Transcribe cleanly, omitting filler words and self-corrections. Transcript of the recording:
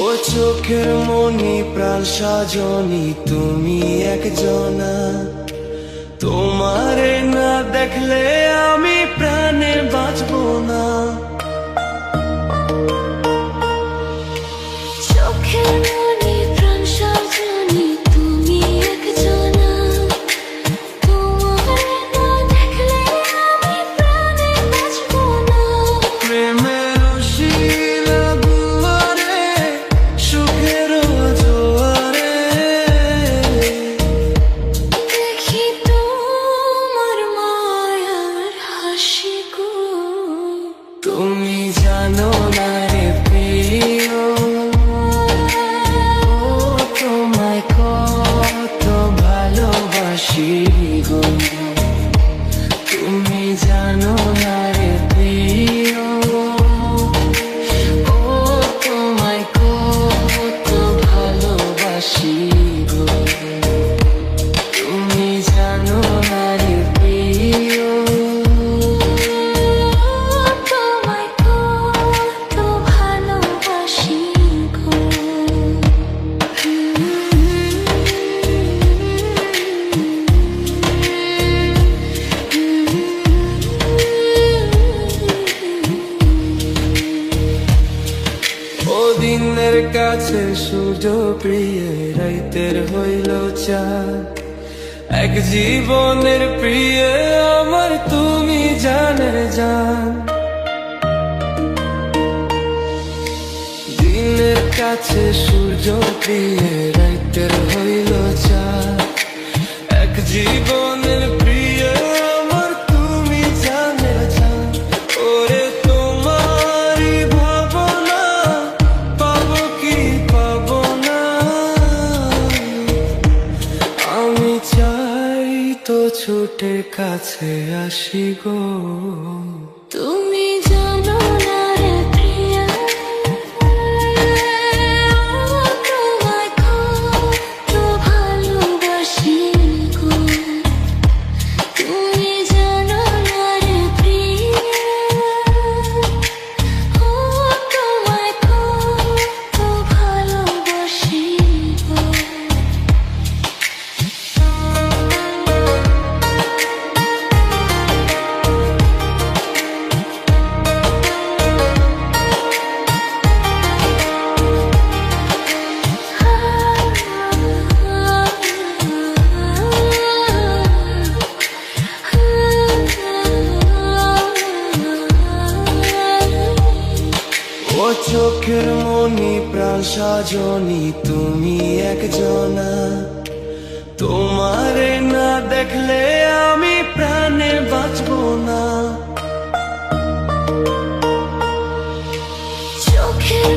ও চোখের মনি প্রাণ সাজনি তুমি একজনা, তোমারে না দেখলে আমি প্রাণে বাঁচবো না। চোখের মনি প্রাণ সাজনি তুমি একজনা, তোমারে না দেখলে আমি প্রাণে বাঁচবো না। প্রেমের শিলা দুয়ারে সুখের জোয়ারে দেখি তোমার মায়ার হাসি গো। তুমি জানো না রে প্রিয়, তোমায় কত ভালোবাসি গো। তুমি জানো না রে প্রিয়, ও তোমায় কত ভালোবাসি গো। তুমি জানো না রে প্রিয়, তোমায় কত ভালোবাসি গো। ও দিনের কাছে সূর্য প্রিয়, রাইতের হইল চাঁদ। এক জীবনের প্রিয় আমার তুমি জানের জান। দিনের কাছে সূর্য প্রিয়, রাইতের হইল চাঁদ। এক জীবনের প্রিয় আমার তুমি জানের জান। ওরে তোমারই ভাবনা পাবো কি পাবো না, আমি চাই তো ছুটে কাছে আসি গো। তুমি জানো না রে প্রিয়া, তোমায় কত ভালোবাসি গো। তুমি জানো না রে প্রিয়া, তোমায় কত ভালোবাসি গো। ও চোখের মনি প্রাণ সাজনি তুমি একজনা, তোমারে না দেখলে আমি প্রাণে বাঁচবো না। চোখের